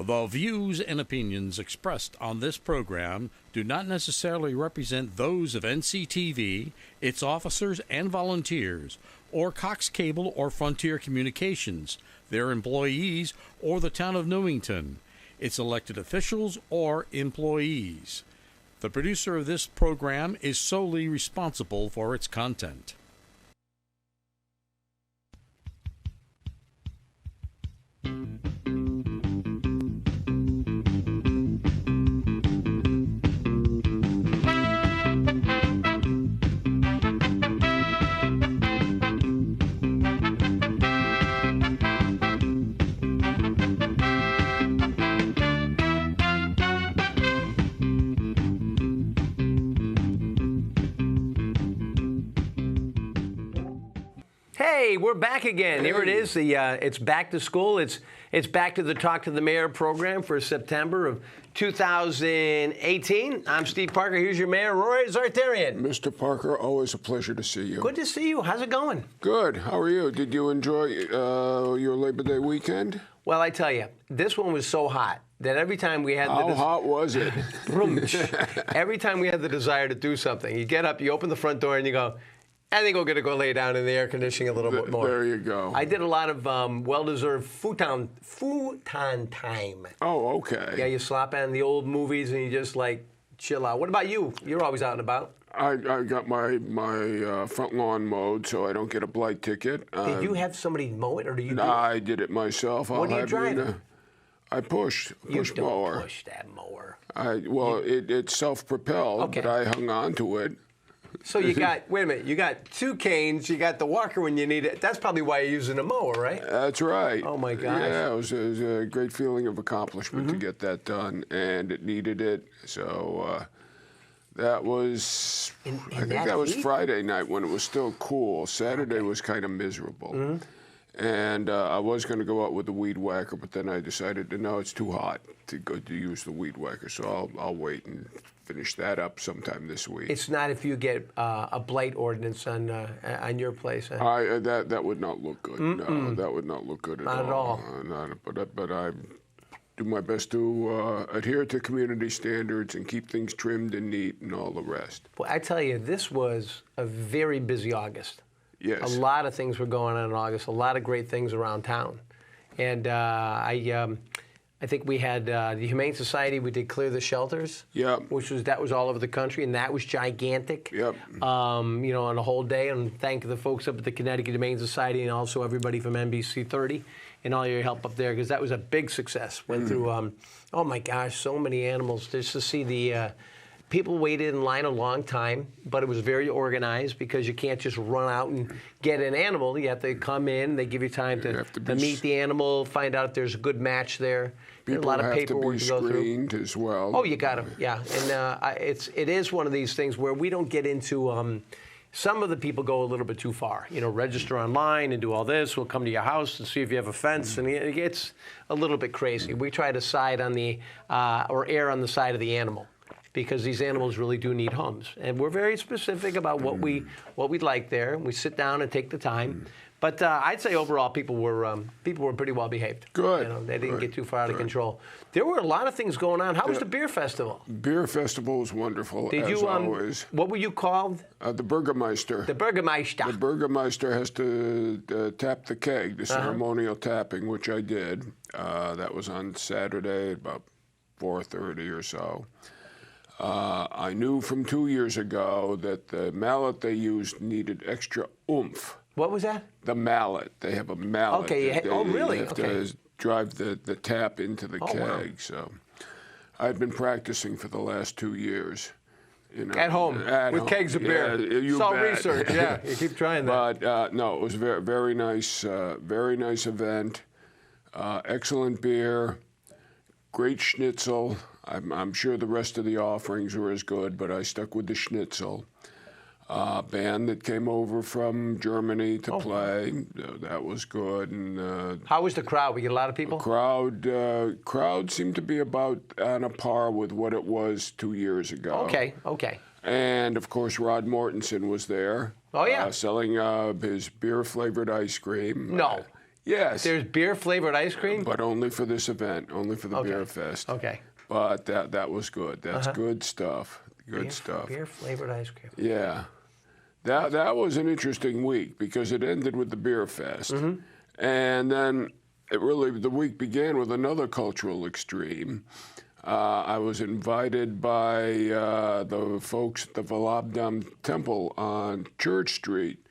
The views and opinions expressed on this program do not necessarily represent those of NCTV, its officers and volunteers, or Cox Cable or Frontier Communications, their employees, or the town of Newington, its elected officials or employees. The producer of this program is solely responsible for its content. Hey, we're back again. Here it is. It's back to school. It's back to the Talk to the Mayor program for September of 2018. I'm Steve Parker. Here's your mayor, Roy Zartarian. Mr. Parker, always a pleasure to see you. Good to see you. How's it going? Good. How are you? Did you enjoy your Labor Day weekend? Well, I tell you, this one was so hot that every time we had How hot was it? Every time we had the desire to do something, you get up, you open the front door, and you go, I think we're going to go lay down in the air conditioning a little bit more. There you go. I did a lot of well-deserved futon time. Oh, okay. Yeah, you slop on the old movies and you just like chill out. What about you? You're always out and about. I got my front lawn mowed so I don't get a blight ticket. Did you have somebody mow it, or do you? I did it myself. What do you drive? I push You mower. don't push that mower. It's self-propelled, but I hung on to it. So you got, wait a minute, you got two canes, you got the walker when you need it. That's probably why you're using a mower, right? That's right. Oh, my gosh. Yeah, it was a great feeling of accomplishment to get that done, and it needed it. So that was, I think that was Friday night when it was still cool. Saturday was kind of miserable. And I was going to go out with the weed whacker, but then I decided, no, it's too hot to go to use the weed whacker, so I'll wait and finish that up sometime this week. It's not if you get a blight ordinance on your place. Huh? That would not look good. No, that would not look good at all. Not at all. But I do my best to adhere to community standards and keep things trimmed and neat and all the rest. Well, I tell you, this was a very busy August. Yes. A lot of things were going on in August, a lot of great things around town. And I think we had the Humane Society, we did clear the shelters. Yep. That was all over the country, and that was gigantic. Yep. On a whole day, and thank the folks up at the Connecticut Humane Society and also everybody from NBC 30 and all your help up there, because that was a big success. Went through, oh my gosh, so many animals. Just to see the people waited in line a long time, but it was very organized because you can't just run out and get an animal. You have to come in. They give you time to meet the animal, find out if there's a good match there. People a lot of paperwork have to go to be through. screened as well. Oh, you got to, yeah. And it is one of these things where we don't get into. Some of the people go a little bit too far. Register online and do all this. We'll come to your house and see if you have a fence, and it gets a little bit crazy. We try to side on the or err on the side of the animal, because these animals really do need homes, and we're very specific about what we'd like there. We sit down and take the time, but I'd say overall people were pretty well behaved. Good. They didn't get too far out of control. There were a lot of things going on. How was the beer festival? Beer festival was wonderful, as always. What were you called? The Burgermeister. The Burgermeister. The Burgermeister has to tap the keg, the ceremonial tapping, which I did. That was on Saturday, about 4:30 or so. I knew from 2 years ago that the mallet they used needed extra oomph. What was that? The mallet. They have a mallet. Okay. Really? You have to drive the tap into the keg. Wow. So I've been practicing for the last 2 years. At home, with kegs of beer. Yeah, you it's all bet. research. Yeah, you keep trying that. But no, it was very, very nice event. Excellent beer, great schnitzel. I'm sure the rest of the offerings were as good, but I stuck with the schnitzel. Band that came over from Germany to play. That was good. And how was the crowd? We get a lot of people? Crowd seemed to be about on a par with what it was 2 years ago. Okay. And, of course, Rod Mortensen was there. Oh, yeah. Selling his beer-flavored ice cream. No. Yes. There's beer-flavored ice cream? But only for this event, only for the Beer Fest. Okay. But that was good. That's good stuff. Good stuff. Beer-flavored ice cream. Yeah. That was an interesting week because it ended with the Beer Fest. And then the week began with another cultural extreme. I was invited by the folks at the Valabdam Temple on Church Street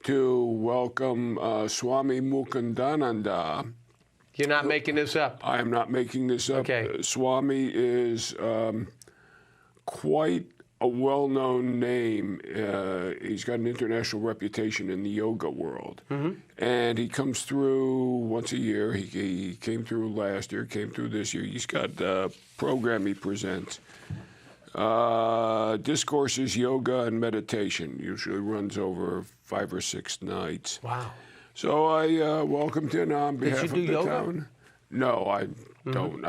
to welcome Swami Mukundananda. You're not making this up? I am not making this up. Okay. Swami is quite a well-known name. He's got an international reputation in the yoga world. And he comes through once a year. He came through last year, came through this year. He's got a program he presents. Discourses, yoga, and meditation. Usually runs over 5 or 6 nights. Wow. So I welcomed him on behalf of the yoga? town. No, I don't.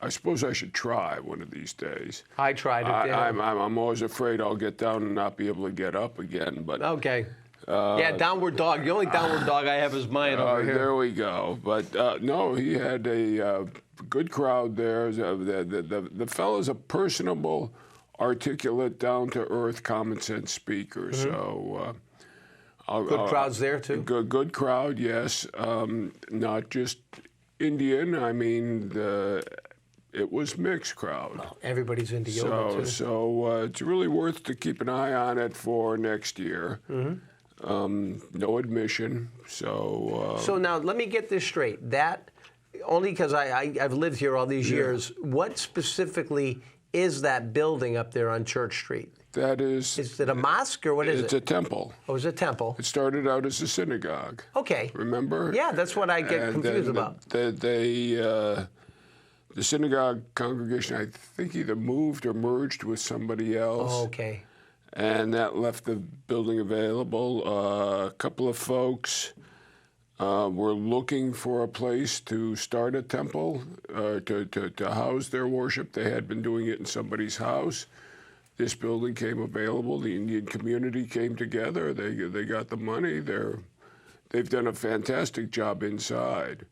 I suppose I should try one of these days. I tried it. I'm always afraid I'll get down and not be able to get up again. But okay. Yeah, downward dog. The only downward dog I have is mine over here. There we go. But no, he had a good crowd there. The fellow's a personable, articulate, down-to-earth, common-sense speaker. So good crowds there too. Good crowd, yes. Not just Indian. I mean, it was mixed crowd. Well, everybody's into yoga too. So it's really worth to keep an eye on it for next year. No admission. So now let me get this straight. That only because I've lived here all these years. What specifically is that building up there on Church Street? That is. Is it a mosque or what is it? It's a temple. Oh, it's a temple. It started out as a synagogue. Okay. Remember? Yeah, that's what I get confused about. The synagogue congregation, I think, either moved or merged with somebody else. Oh, okay. And that left the building available. A couple of folks were looking for a place to start a temple, to house their worship. They had been doing it in somebody's house. This building came available. The Indian community came together. They got the money. They've done a fantastic job inside.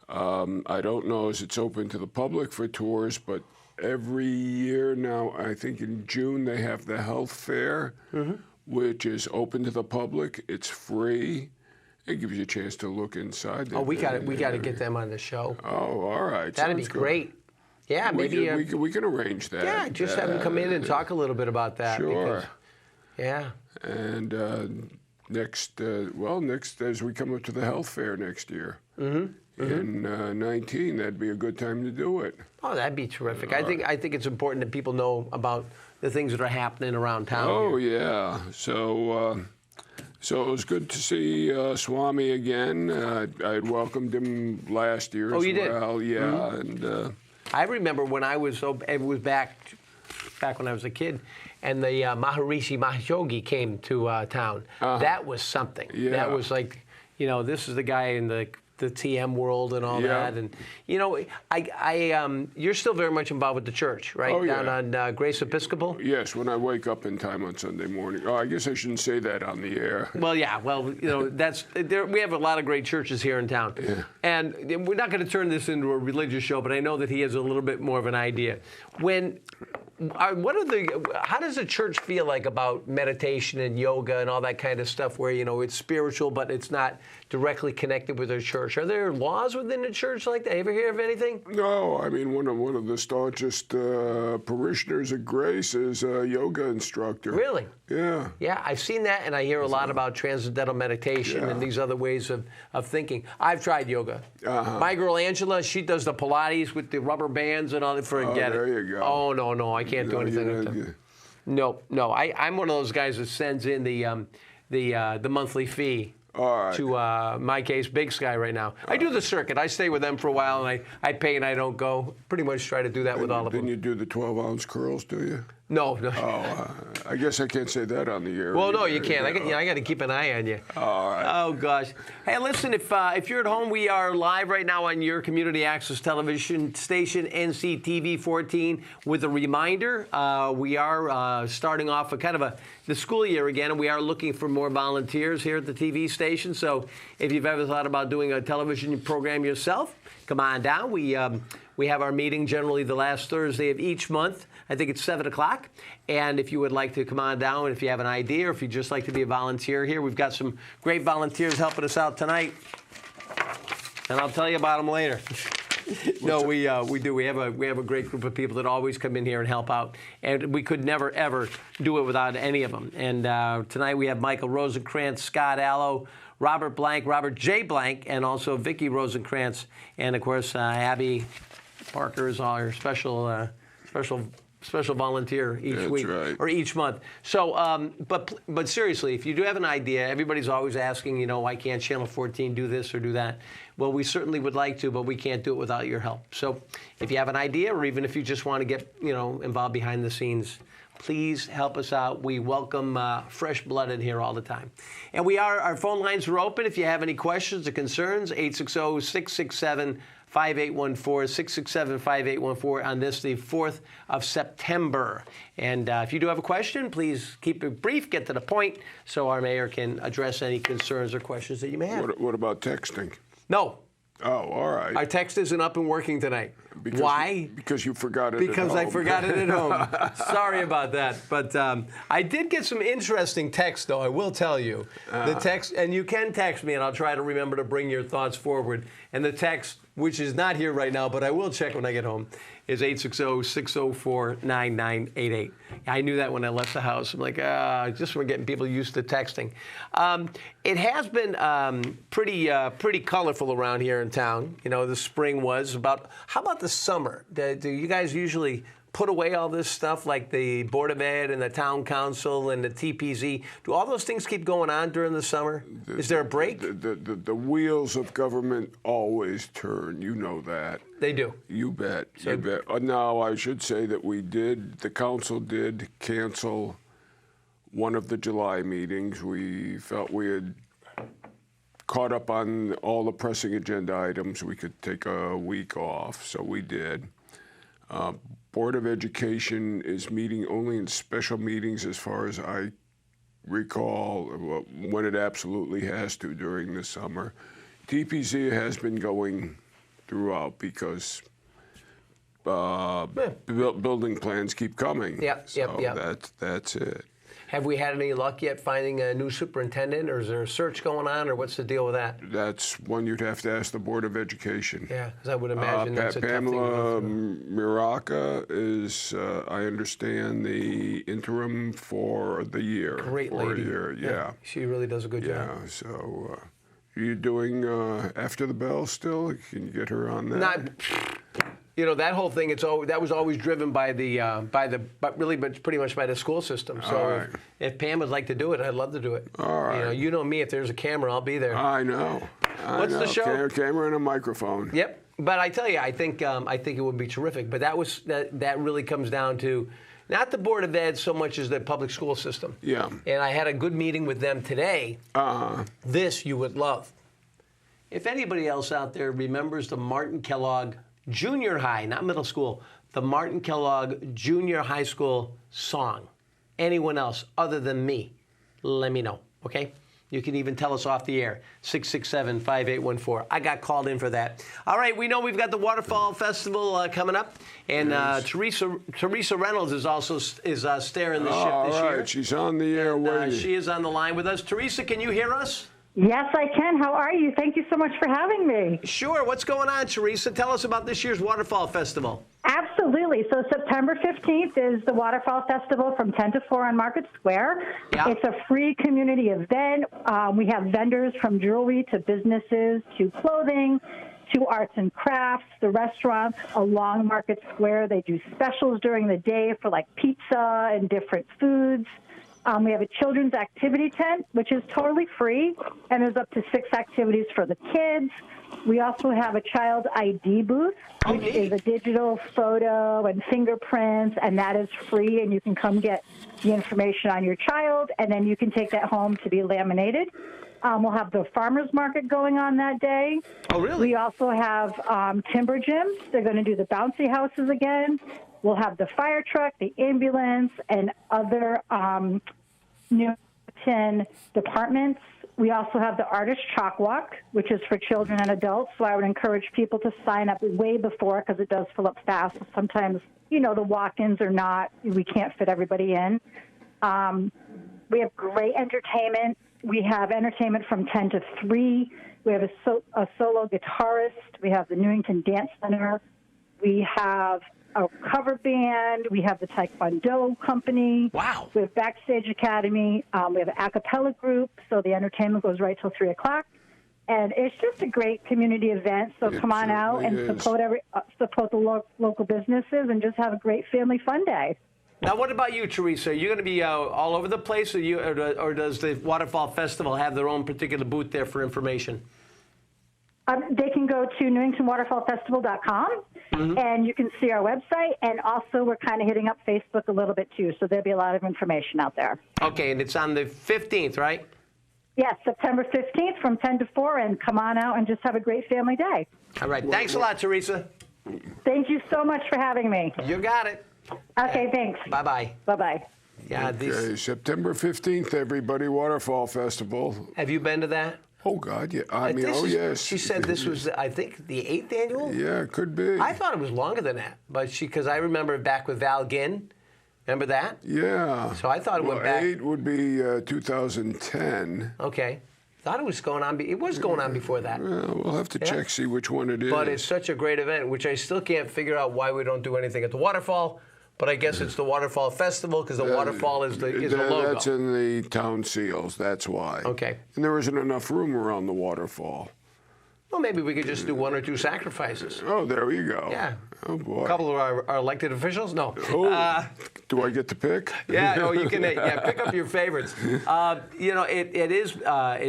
I don't know as it's open to the public for tours, but every year now, I think in June, they have the health fair, which is open to the public. It's free. It gives you a chance to look inside. Oh, we got to get them on the show. Oh, all right. That'd be great. Yeah, maybe we can arrange that. Yeah, just have them come in and talk a little bit about that. Sure. Yeah. And next as we come up to the health fair next year. In 19, that'd be a good time to do it. Oh, that'd be terrific. I think it's important that people know about the things that are happening around town. Oh, yeah. So it was good to see Swami again. I had welcomed him last year as well. Did? Yeah, and I remember when it was back when I was a kid, and the Maharishi Mahayogi came to town. That was something. Yeah. That was like, this is the guy in the TM world and all that, and you're still very much involved with the church, right? Oh, Down on Grace Episcopal. Yes, when I wake up in time on Sunday morning. Oh, I guess I shouldn't say that on the air. Well, yeah. Well, we have a lot of great churches here in town, and we're not going to turn this into a religious show, but I know that he has a little bit more of an idea. How does the church feel like about meditation and yoga and all that kind of stuff where, it's spiritual, but it's not directly connected with their church? Are there laws within the church like that? You ever hear of anything? No, I mean, one of the staunchest parishioners of Grace is a yoga instructor. Really? Yeah. Yeah, I've seen that, and I hear a lot about transcendental meditation and these other ways of thinking. I've tried yoga. My girl Angela, she does the Pilates with the rubber bands and all that. Forget it. There you go. Oh, no, I can't do anything like that. No. I'm one of those guys that sends in the monthly fee. All right. To my case, Big Sky right now. I do the circuit. I stay with them for a while, and I pay and I don't go. Pretty much try to do that with all of them. Didn't you do the 12-ounce curls, do you? No, no. Oh, I guess I can't say that on the air. Well, no, you can't. I got to keep an eye on you. All right. Oh, gosh. Hey, listen, if you're at home, we are live right now on your community access television station, NCTV 14, with a reminder. We are starting off the school year again, and we are looking for more volunteers here at the TV station. So if you've ever thought about doing a television program yourself, come on down. We have our meeting generally the last Thursday of each month. I think it's 7 o'clock. And if you would like to come on down, if you have an idea, or if you'd just like to be a volunteer here, we've got some great volunteers helping us out tonight. And I'll tell you about them later. No, we do. We have a great group of people that always come in here and help out. And we could never, ever do it without any of them. And tonight we have Michael Rosenkrantz, Scott Allo, Robert Blank, Robert J. Blank, and also Vicki Rosenkrantz. And, of course, Abby Parker is our special volunteer each week, right. Or each month. So, but seriously, if you do have an idea, everybody's always asking, why can't Channel 14 do this or do that? Well, we certainly would like to, but we can't do it without your help. So, if you have an idea, or even if you just want to get, involved behind the scenes, please help us out. We welcome fresh blood in here all the time. And our phone lines are open. If you have any questions or concerns, 860-667-5814, 667-5814 on this, the 4th of September. And if you do have a question, please keep it brief, get to the point, so our mayor can address any concerns or questions that you may have. What about texting? No. Oh, all right. Our text isn't up and working tonight. Why? Because you forgot it Because at I home. forgot it at home. Sorry about that. But I did get some interesting text, though, I will tell you. The text, and you can text me, and I'll try to remember to bring your thoughts forward. And the text, which is not here right now, but I will check when I get home, is 860-604-9988. I knew that when I left the house. I'm like, just we're getting people used to texting. It has been pretty colorful around here in town. The spring was about. How about the summer? Do you guys usually put away all this stuff like the Board of Ed and the Town Council and the TPZ? Do all those things keep going on during the summer? Is there a break? The wheels of government always turn. You know that. They do. You bet. You bet. Now, I should say that the council did cancel one of the July meetings. We felt we had caught up on all the pressing agenda items. We could take a week off, so we did. Board of Education is meeting only in special meetings as far as I recall, when it absolutely has to during the summer. TPZ has been going throughout because building plans keep coming. Yep. That's it. Have we had any luck yet finding a new superintendent, or is there a search going on, or what's the deal with that? That's one you'd have to ask the Board of Education. Yeah, because I would imagine that's a tough thing to Pamela go through. Miraca is, I understand, the interim for the year. Great lady. Yeah. She really does a good job. Yeah, so are you doing After the Bell still? Can you get her on that? That whole thing, that was always driven by pretty much by the school system. So if Pam would like to do it, I'd love to do it. All right. You know me, if there's a camera, I'll be there. I know. What's the show? Camera and a microphone. Yep. But I tell you, I think it would be terrific. But that really comes down to not the Board of Ed so much as the public school system. Yeah. And I had a good meeting with them today. This you would love. If anybody else out there remembers the Martin Kellogg Junior High, not middle school, the Martin Kellogg Junior High School song. Anyone else other than me, let me know, okay? You can even tell us off the air, 667-5814. I got called in for that. All right, we know we've got the Waterfall Festival coming up, and Teresa Reynolds is also steering the ship this year. All right, she's on the air waiting. She is on the line with us. Teresa, can you hear us? Yes, I can. How are you? Thank you so much for having me. Sure. What's going on, Teresa? Tell us about this year's Waterfall Festival. Absolutely. So September 15th is the Waterfall Festival from 10 to 4 on Market Square. Yeah. It's a free community event. We have vendors from jewelry to businesses to clothing to arts and crafts, the restaurants along Market Square. They do specials during the day for like pizza and different foods. We have a children's activity tent, which is totally free, and there's up to 6 activities for the kids. We also have a child ID booth, which is a digital photo and fingerprints, and that is free, and you can come get the information on your child, and then you can take that home to be laminated. We'll have the farmers market going on that day. Oh, really? We also have timber gyms. They're going to do the bouncy houses again. We'll have the fire truck, the ambulance, and other Newington departments. We also have the Artist Chalk Walk, which is for children and adults. So I would encourage people to sign up way before because it does fill up fast. Sometimes, the walk-ins are not, we can't fit everybody in. We have great entertainment. We have entertainment from 10 to 3. We have a solo guitarist. We have the Newington Dance Center. We have a cover band. We have the Taekwondo company. Wow. We have Backstage Academy. We have an a cappella group, so the entertainment goes right till 3 o'clock. And it's just a great community event, so come on out and support the local businesses and just have a great family fun day. Now, what about you, Teresa? Are you going to be all over the place, or does the Waterfall Festival have their own particular booth there for information? They can go to newingtonwaterfallfestival.com, and you can see our website. And also, we're kind of hitting up Facebook a little bit, too, so there'll be a lot of information out there. Okay, and it's on the 15th, right? Yes, September 15th from 10 to 4, and come on out and just have a great family day. All right. Thanks a lot, Teresa. Thank you so much for having me. You got it. Okay, thanks. Bye-bye. Bye-bye. Yeah, Okay, September 15th, everybody, Waterfall Festival. Have you been to that? Oh, God, yeah. Yes. She said this was, I think, the 8th annual? Yeah, it could be. I thought it was longer than that, but because I remember back with Val Ginn. Remember that? Yeah. So I thought it went back. 8 would be 2010. Okay. Thought it was going on. It was going on before that. Well, we'll have to check, see which one it is. But it's such a great event, which I still can't figure out why we don't do anything at the waterfall. But I guess it's the Waterfall Festival because the waterfall is the logo. That's in the town seals. That's why. Okay. And there isn't enough room around the waterfall. Well, maybe we could just do 1 or 2 sacrifices. Oh, there you go. Yeah. Oh, boy. A couple of our elected officials? No. Oh, do I get to pick? Yeah, no, you can pick up your favorites. It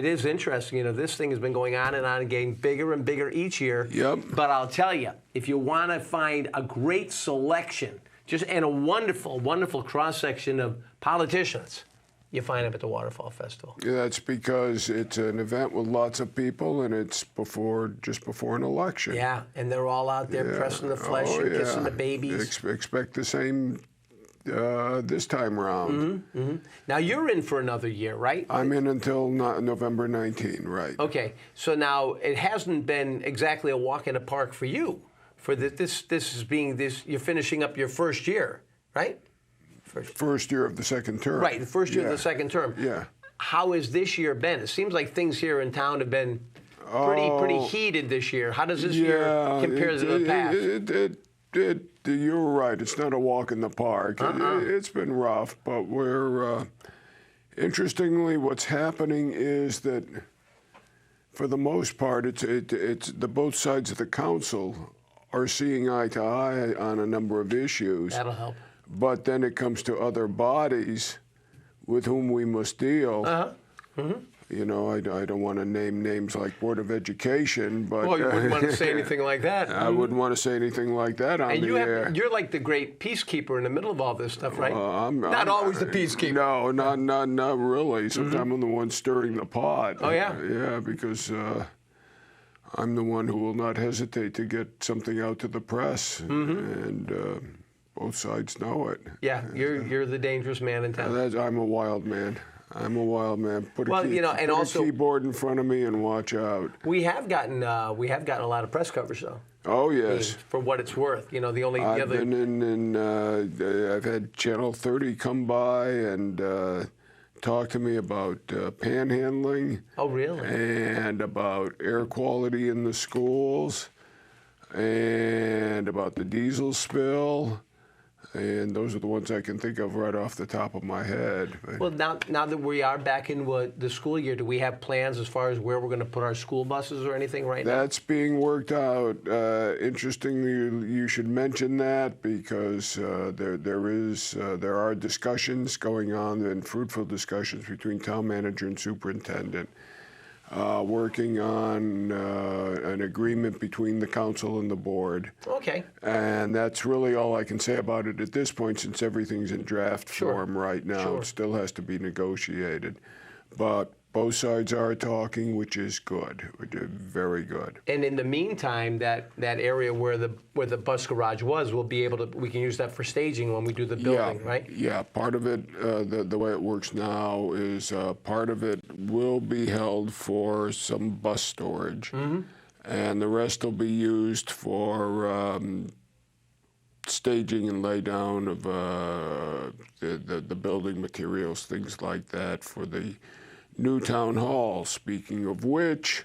is interesting. This thing has been going on and getting bigger and bigger each year. Yep. But I'll tell you, if you want to find a great selection, and a wonderful, wonderful cross-section of politicians, you find them at the Waterfall Festival. Yeah, that's because it's an event with lots of people, and it's just before an election. Yeah, and they're all out there pressing the flesh and kissing the babies. Expect the same this time around. Now, you're in for another year, right? I'm in until November 19, right. Okay, so now it hasn't been exactly a walk in the park for you. For this is being you're finishing up your first year, right? First year of the second term. Right, the first year of the second term. Yeah. How has this year been? It seems like things here in town have been pretty heated this year. How does this year compare to the past? You're right. It's not a walk in the park. It's been rough, but we're interestingly, what's happening is that for the most part, it's the both sides of the council are seeing eye to eye on a number of issues. That'll help. But then it comes to other bodies with whom we must deal. I don't want to name names like Board of Education, but... Well, you wouldn't want to say anything like that. I wouldn't want to say anything like that on the air. You're like the great peacekeeper in the middle of all this stuff, right? I'm not always the peacekeeper. No, not really. Sometimes I'm the one stirring the pot. Oh, yeah? Yeah, because I'm the one who will not hesitate to get something out to the press, and both sides know it. Yeah, you're the dangerous man in town. I'm a wild man. Put a keyboard in front of me and watch out. We have gotten a lot of press coverage, though. Oh yes. For what it's worth, I've had Channel 30 come by and talk to me about panhandling. Oh, really? And about air quality in the schools, and about the diesel spill. And those are the ones I can think of right off the top of my head. Well, now that we are back in the school year, do we have plans as far as where we're going to put our school buses or anything right now? That's being worked out. Interestingly, you should mention that because there are discussions going on and fruitful discussions between town manager and superintendent. Working on an agreement between the council and the board. Okay. And that's really all I can say about it at this point, since everything's in draft form right now. Sure. It still has to be negotiated. But both sides are talking, which is good, which is very good. And in the meantime, that area where the bus garage was, we can use that for staging when we do the building, right? Yeah, part of it, the way it works now is part of it will be held for some bus storage, and the rest will be used for staging and lay down of the building materials, things like that, for the new town hall. Speaking of which,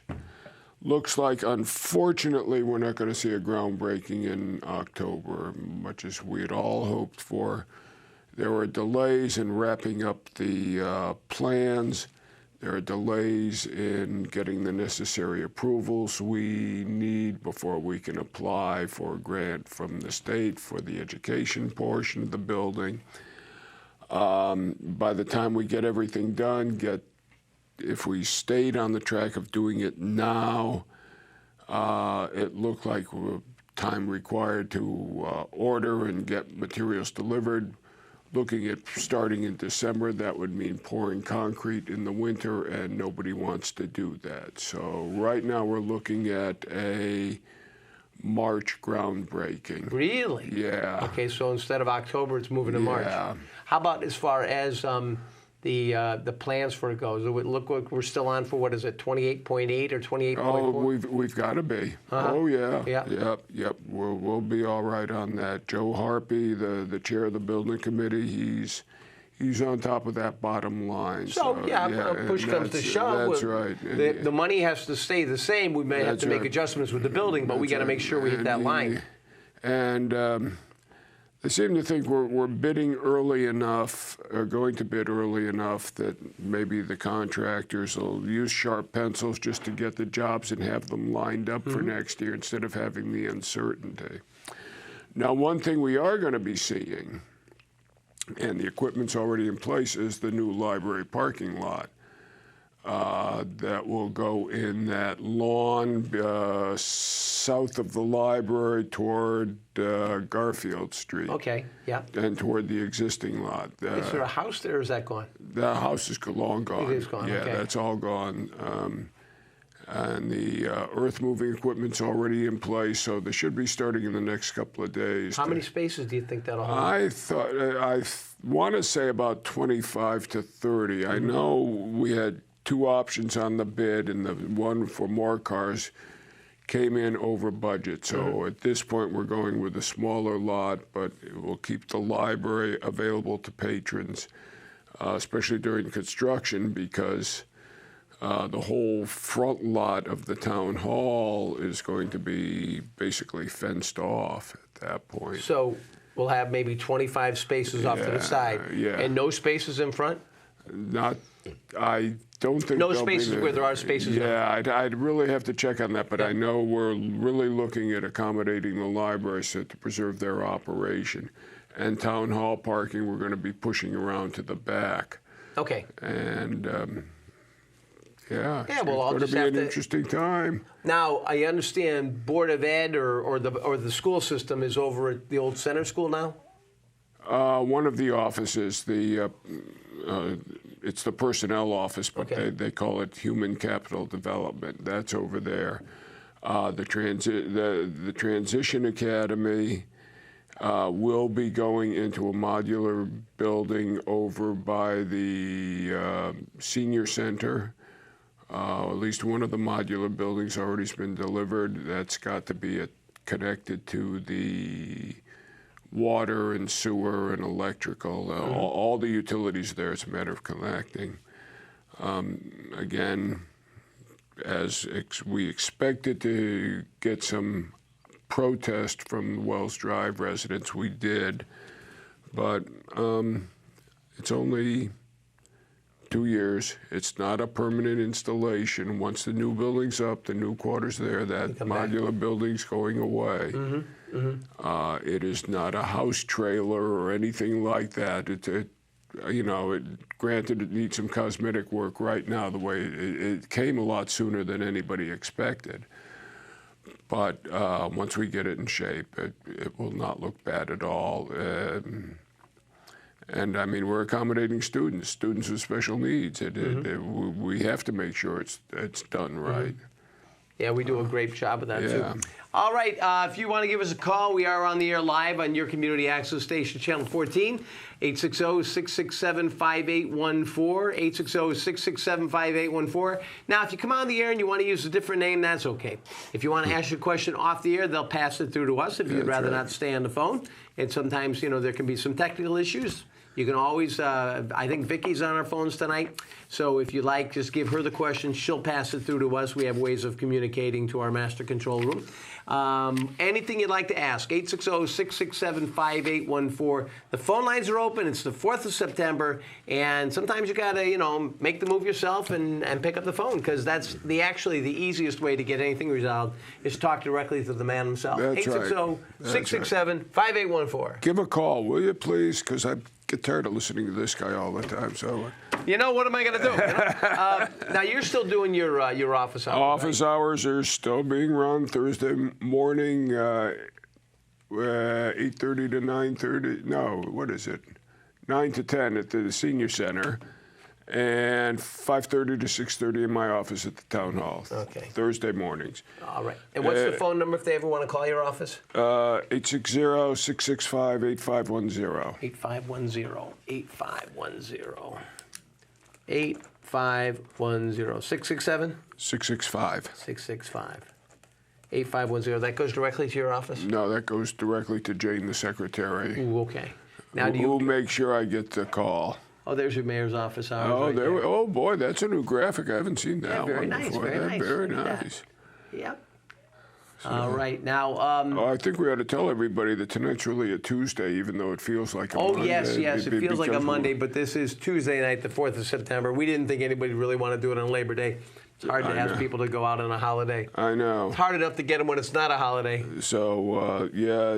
looks like, unfortunately, we're not going to see a groundbreaking in October, much as we had all hoped for. There were delays in wrapping up the plans. There are delays in getting the necessary approvals we need before we can apply for a grant from the state for the education portion of the building. By the time we get everything done, if we stayed on the track of doing it now, it looked like time required to order and get materials delivered. Looking at starting in December, that would mean pouring concrete in the winter, and nobody wants to do that. So right now we're looking at a March groundbreaking. Really? Yeah. Okay, so instead of October, it's moving to March. Yeah. How about as far as the plans for it goes? It would look like we're still on for, what is it, 28.8 or 28.4? Oh, we've got to be. Oh, yeah. Yeah. Yep. We'll be all right on that. Joe Harpy, the chair of the building committee, he's on top of that bottom line. So, push comes to shove. That's right. The money has to stay the same. We may have to make adjustments with the building, but we got to make sure we hit that line. And I seem to think we're bidding early enough, or going to bid early enough, that maybe the contractors will use sharp pencils just to get the jobs and have them lined up for next year instead of having the uncertainty. Now, one thing we are going to be seeing, and the equipment's already in place, is the new library parking lot. That will go in that lawn south of the library toward Garfield Street. Okay, yeah. And toward the existing lot. Is there a house there, or is that gone? The house is long gone. It is gone, yeah, okay. That's all gone. And the earth-moving equipment's already in place, so they should be starting in the next couple of days. How many spaces do you think that'll hold? I want to say about 25 to 30. I know we had two options on the bid, and the one for more cars came in over budget. So at this point, we're going with a smaller lot, but it will keep the library available to patrons, especially during construction, because the whole front lot of the town hall is going to be basically fenced off at that point. So we'll have maybe 25 spaces off to the side. Yeah. And no spaces in front? I don't think no there'll spaces be where there are spaces. Yeah, I'd really have to check on that, but I know we're really looking at accommodating the library to preserve their operation. And town hall parking, we're going to be pushing around to the back. Okay. And well, it's going to be an interesting time. Now, I understand Board of Ed or the school system is over at the old center school now? One of the offices, it's the personnel office, but they call it Human Capital Development. That's over there. The Transition Academy will be going into a modular building over by the senior center. At least one of the modular buildings already has been delivered. That's got to be connected to the water and sewer and electrical, all the utilities there. It's a matter of connecting. Again, as we expected to get some protest from the Wells Drive residents, we did. But it's only 2 years. It's not a permanent installation. Once the new building's up, the new quarters there, that modular building's going away. It is not a house trailer or anything like that. Granted, it needs some cosmetic work right now. The way it came a lot sooner than anybody expected. But once we get it in shape, it will not look bad at all. And I mean, we're accommodating students with special needs. We have to make sure it's done right. Yeah, we do a great job of that, yeah. too. All right, if you want to give us a call, we are on the air live on your community access station, Channel 14, 860-667-5814, 860-667-5814. Now, if you come on the air and you want to use a different name, that's okay. If you want to ask your question off the air, they'll pass it through to us if you'd rather not stay on the phone. And sometimes, there can be some technical issues. You can always, I think Vicky's on our phones tonight, so if you like, just give her the question. She'll pass it through to us. We have ways of communicating to our master control room. Anything you'd like to ask, 860-667-5814. The phone lines are open. It's the 4th of September, and sometimes you got to, make the move yourself and pick up the phone, because that's actually the easiest way to get anything resolved is talk directly to the man himself. That's 860-667-5814. Give a call, will you, please? Because I get tired of listening to this guy all the time. So, what am I going to do? Now you're still doing your office hours. Office hours are still being run Thursday morning, 8:30 to 9:30. No, what is it? 9 to 10 at the senior center, and 5:30 to 6:30 in my office at the town hall. Okay. Thursday mornings. All right. And what's the phone number if they ever want to call your office? 860-665-8510. 8510. 8510. 8510. 667? 665. 665. 8510. That goes directly to your office? No, that goes directly to Jane, the secretary. Ooh, okay. Now, who'll make sure I get the call. Oh, there's your mayor's office hours. Oh, right there. Oh boy, that's a new graphic. I haven't seen that very one nice, before. very nice. Very Look at nice. that. Yep. All right. Now, I think we ought to tell everybody that tonight's really a Tuesday, even though it feels like a Monday. Yes. It feels like a Monday, but this is Tuesday night, the 4th of September. We didn't think anybody really want to do it on Labor Day. It's hard to ask people to go out on a holiday. I know. It's hard enough to get them when it's not a holiday. So,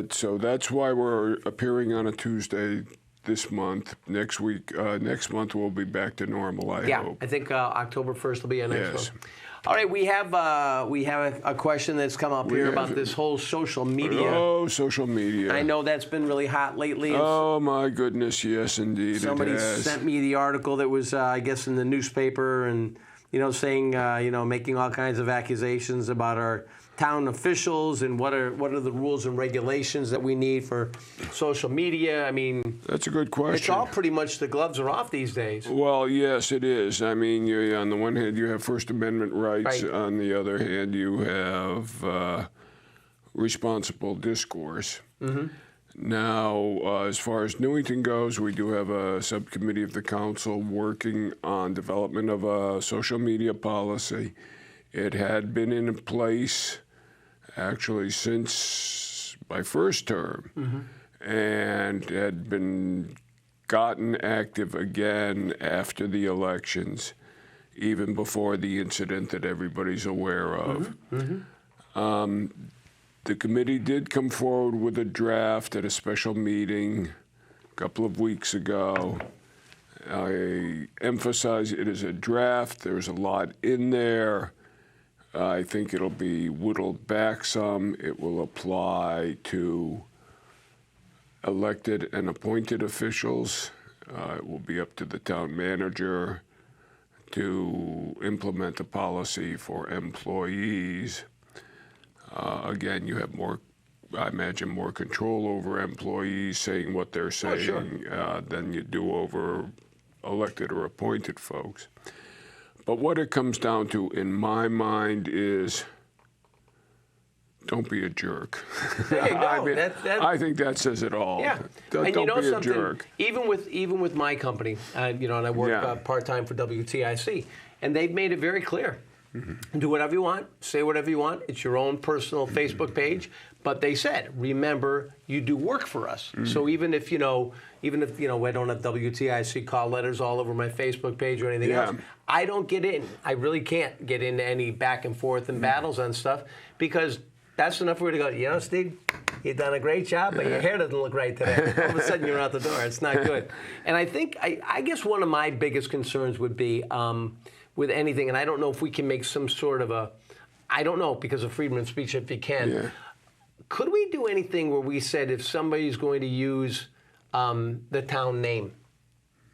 so that's why we're appearing on a Tuesday this month. Next month we'll be back to normal, I hope. I think October 1st will be our next Yes. one. All right, we have a question that's come up here about this whole social media. Oh, social media. I know that's been really hot lately. Oh, my goodness, yes, indeed Somebody it has. sent me the article that was, I guess, in the newspaper and, saying, making all kinds of accusations about our town officials and what are the rules and regulations that we need for social media. I mean, that's a good question. It's all pretty much the gloves are off these days. Well, yes, it is. I mean, on the one hand, you have First Amendment rights. Right. On the other hand, you have responsible discourse. Mm-hmm. Now, as far as Newington goes, we do have a subcommittee of the council working on development of a social media policy. It had been in place actually since my first term, and had been gotten active again after the elections, even before the incident that everybody's aware of. The committee did come forward with a draft at a special meeting a couple of weeks ago. I emphasize it is a draft. There's a lot in there. I think it'll be whittled back some. It will apply to elected and appointed officials. It will be up to the town manager to implement a policy for employees. Again, you have more, I imagine, more control over employees saying what they're saying than you do over elected or appointed folks. But what it comes down to, in my mind, is don't be a jerk. There you go. I mean, I think that says it all. Yeah. Don't and be a jerk. Even with my company, and I work part-time for WTIC, and they've made it very clear. Do whatever you want, say whatever you want. It's your own personal Facebook page. But they said, remember, you do work for us. So even if I don't have WTIC call letters all over my Facebook page or anything else, I don't get in. I really can't get into any back and forth and battles on stuff, because that's enough for you to go, you know, Steve, you've done a great job, but your hair doesn't look right today. All of a sudden, you're out the door. It's not good. And I think, I guess one of my biggest concerns would be with anything, and I don't know if we can make some sort of I don't know, because of freedom of speech, if you can, could we do anything where we said if somebody's going to use the town name,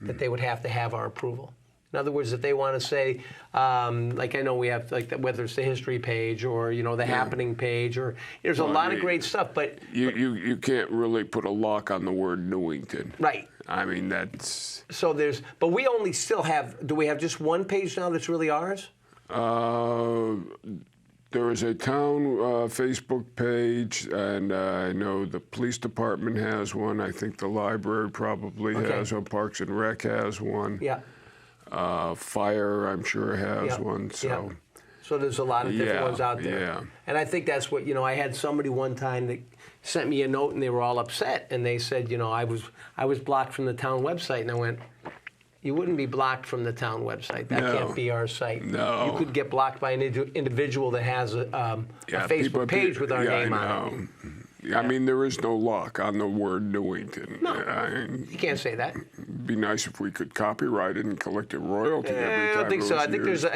that they would have to have our approval? In other words, if they want to say, like I know we have, like whether it's the history page or the happening page, or there's a lot of great stuff, but you can't really put a lock on the word Newington. Right. I mean, that's so but we only still have. Do we have just one page now that's really ours? There is a town Facebook page, and I know the police department has one. I think the library probably has one. Parks and Rec has one. Yeah. Fire, I'm sure, has one. So. So there's a lot of different ones out there. Yeah. And I think that's what, I had somebody one time that sent me a note and they were all upset, and they said, I was blocked from the town website, and I went, you wouldn't be blocked from the town website. That can't be our site. No. You could get blocked by an individual that has a Facebook page with our name on it. I mean, there is no lock on the word Newington. No, you can't say that. It'd be nice if we could copyright it and collect a royalty every time. I don't think so. I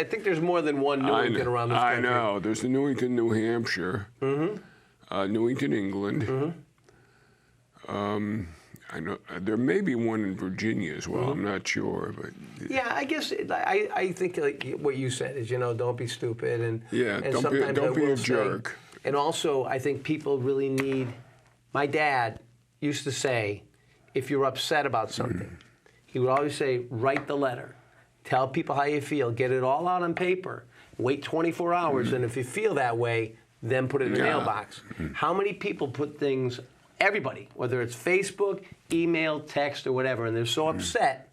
think there's more than one Newington around this country. I know. There's the Newington, New Hampshire. Newington, England. I know there may be one in Virginia as well. I'm not sure, but yeah, I guess I think like what you said is don't be stupid and don't be a jerk. And also, I think people really need. My dad used to say, if you're upset about something, he would always say, write the letter, tell people how you feel, get it all out on paper, wait 24 hours, and if you feel that way, then put it in the mailbox. How many people put things? Everybody, whether it's Facebook, email, text, or whatever, and they're so upset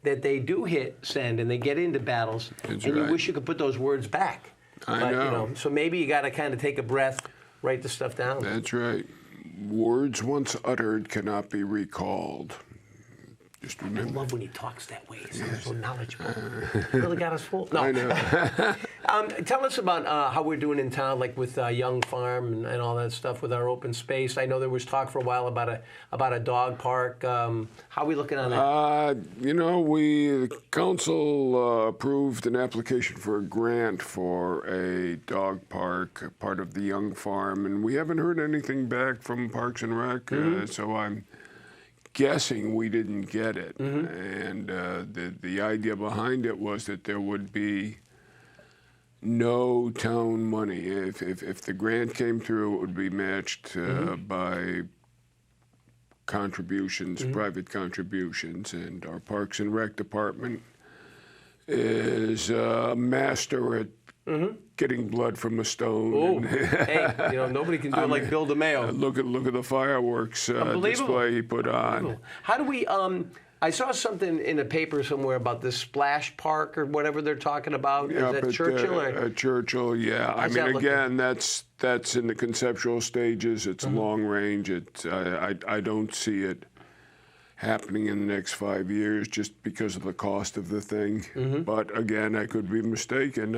that they do hit send and they get into battles, you wish you could put those words back. I know. So maybe you got to kind of take a breath, write the stuff down. That's right. Words once uttered cannot be recalled. Just remember. I love when he talks that way. He sounds so knowledgeable. Really got us full. No. I know. Tell us about how we're doing in town, like with Young Farm and all that stuff with our open space. I know there was talk for a while about a dog park. How are we looking on that? The council approved an application for a grant for a dog park, part of the Young Farm, and we haven't heard anything back from Parks and Rec, so I'm guessing we didn't get it. And the idea behind it was that there would be no town money. If the grant came through, it would be matched by contributions, private contributions, and our Parks and Rec department is a master at getting blood from a stone. Oh, hey, nobody can do it like Bill DeMayo. Look at the fireworks display he put on. How do we? I saw something in a paper somewhere about this splash park or whatever they're talking about. Yeah, is that Churchill? Churchill, yeah. How's I mean, again, that's in the conceptual stages. It's long range. I don't see it happening in the next 5 years just because of the cost of the thing. But again, I could be mistaken.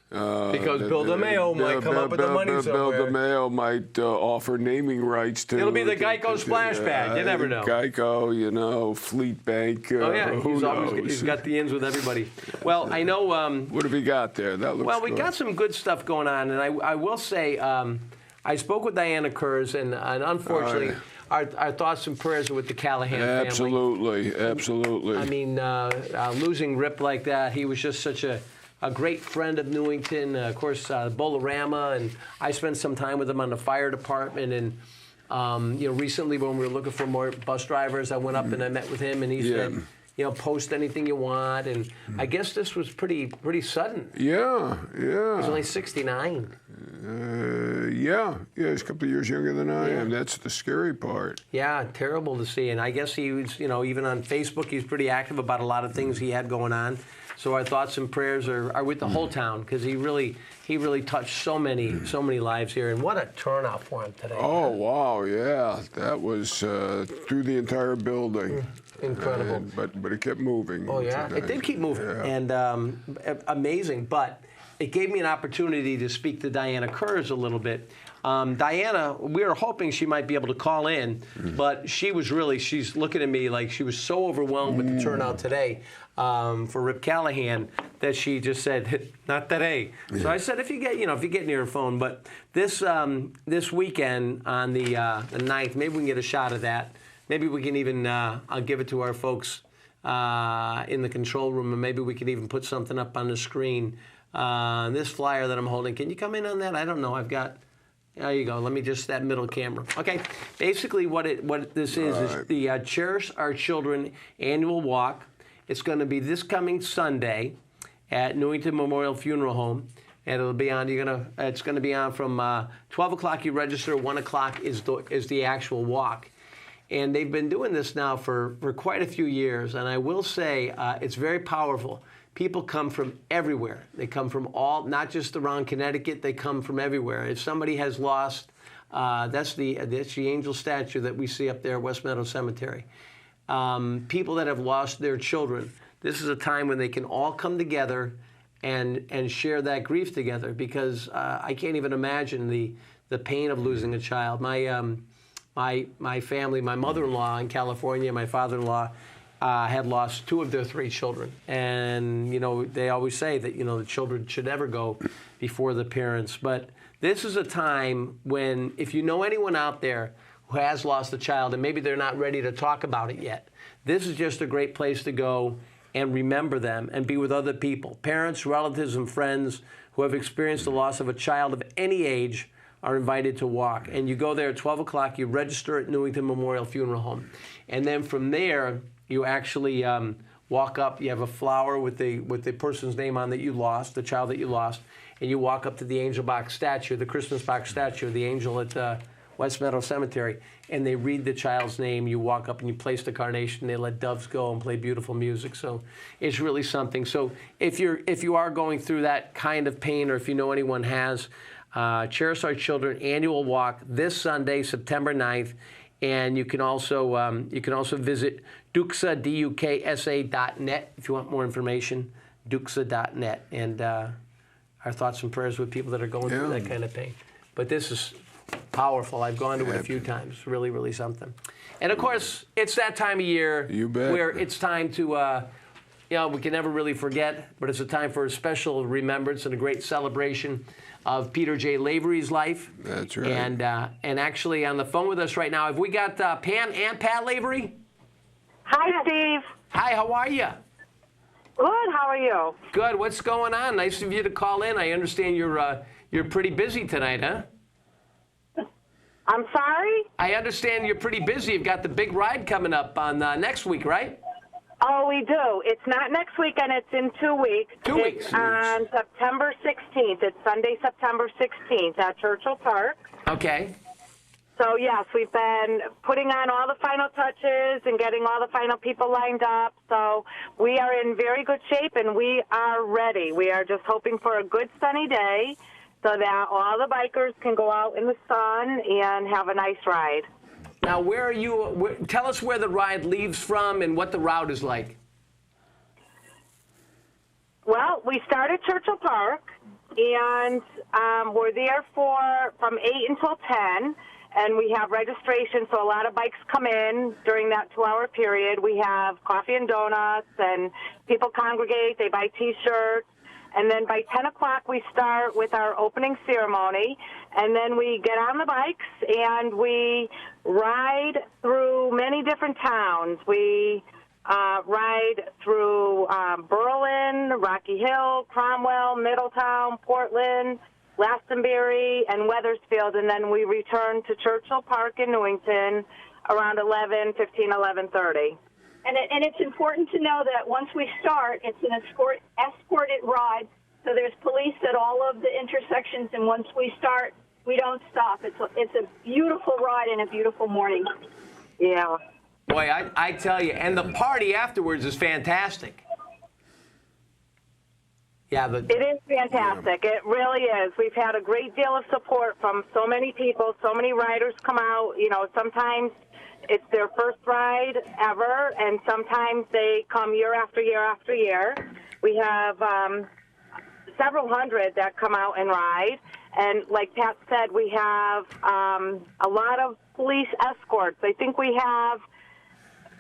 Because Bill DeMayo might come up with the money somewhere. Bill DeMayo might offer naming rights to. It'll be the Geico splash pad. You never know. Geico, Fleet Bank. Who knows? He's got the ins with everybody. Well, I know. What have we got there? That looks. Well, we got some good stuff going on, and I will say, I spoke with Diana Kurz, and unfortunately. Our thoughts and prayers are with the Callahan family. Absolutely. I mean, losing Rip like that, he was just such a great friend of Newington. Of course, Bolorama, and I spent some time with him on the fire department. And recently when we were looking for more bus drivers, I went up and I met with him, and he said, post anything you want. And I guess this was pretty sudden. Yeah. He's only 69. He's a couple of years younger than I am. That's the scary part. Yeah, terrible to see. And I guess he was, even on Facebook, he's pretty active about a lot of things he had going on. So our thoughts and prayers are with the whole town, because he really touched so many lives here. And what a turnout for him today. Oh, wow, yeah. That was through the entire building. Incredible. But it kept moving. Oh, yeah? today. It did keep moving. Yeah. And amazing. But it gave me an opportunity to speak to Diana Kurz a little bit. Diana, we were hoping she might be able to call in, but she's looking at me like she was so overwhelmed with the turnout today for Rip Callahan that she just said, not today. So I said, if you get near your phone, but this weekend on the 9th, maybe we can get a shot of that. Maybe we can even, I'll give it to our folks in the control room, and maybe we can even put something up on the screen. This flyer that I'm holding, can you come in on that? I don't know. There you go. Let me just, that middle camera. Okay. Basically, what this is the Cherish Our Children annual walk. It's going to be this coming Sunday at Newington Memorial Funeral Home, and it'll be on. It's going to be on from 12 o'clock. You register. 1 o'clock is the actual walk, and they've been doing this now for quite a few years. And I will say it's very powerful. People come from everywhere. They come from not just around Connecticut, they come from everywhere. If somebody has lost, that's the angel statue that we see up there at West Meadow Cemetery. People that have lost their children, this is a time when they can all come together and share that grief together, because I can't even imagine the pain of losing a child. My family, my mother-in-law in California, my father-in-law, had lost 2 of their 3 children. And, they always say that, the children should never go before the parents. But this is a time when, if you know anyone out there who has lost a child and maybe they're not ready to talk about it yet, this is just a great place to go and remember them and be with other people. Parents, relatives, and friends who have experienced the loss of a child of any age are invited to walk. And you go there at 12 o'clock, you register at Newington Memorial Funeral Home. And then from there, you actually walk up. You have a flower with the person's name on that you lost, the child that you lost, and you walk up to the angel box statue, the Christmas box statue, the angel at West Meadow Cemetery, and they read the child's name. You walk up and you place the carnation. They let doves go and play beautiful music. So it's really something. So if you are going through that kind of pain, or if you know anyone has, Cherish Our Children annual walk this Sunday, September 9th. And you can also visit Duksa, DUKSA.net if you want more information, Duksa.net. And our thoughts and prayers with people that are going through that kind of pain. But this is powerful. I've gone to it a few times. Really, really something. And of course, it's that time of year where it's time to, we can never really forget, but it's a time for a special remembrance and a great celebration of Peter J. Lavery's life. That's right. And actually on the phone with us right now, have we got Pam and Pat Lavery? Hi, Steve. Hi, how are you? Good, how are you? Good, what's going on? Nice of you to call in. I understand you're pretty busy tonight, huh? I'm sorry? I understand you're pretty busy. You've got the big ride coming up on next week, right? Oh, we do. It's not next weekend. It's in 2 weeks. 2 weeks. It's on September 16th. It's Sunday, September 16th at Churchill Park. Okay. So, yes, we've been putting on all the final touches and getting all the final people lined up. So we are in very good shape, and we are ready. We are just hoping for a good sunny day so that all the bikers can go out in the sun and have a nice ride. Now, where are you? Tell us where the ride leaves from and what the route is like. Well, we start at Churchill Park, and we're there from 8 until 10, and we have registration, so a lot of bikes come in during that 2-hour period. We have coffee and donuts, and people congregate. They buy T-shirts. And then by 10 o'clock, we start with our opening ceremony, and then we get on the bikes, and we ride through many different towns. We ride through Berlin, Rocky Hill, Cromwell, Middletown, Portland, Glastonbury, and Wethersfield, and then we return to Churchill Park in Newington around 11:30. And it's important to know that once we start, it's an escorted ride. So there's police at all of the intersections, and once we start, we don't stop. It's a beautiful ride and a beautiful morning. Yeah. Boy, I tell you, and the party afterwards is fantastic. Yeah, It is fantastic. It really is. We've had a great deal of support from so many people. So many riders come out. You know, sometimes it's their first ride ever, and sometimes they come year after year after year. We have several hundred that come out and ride. And like Pat said, we have a lot of police escorts. I think we have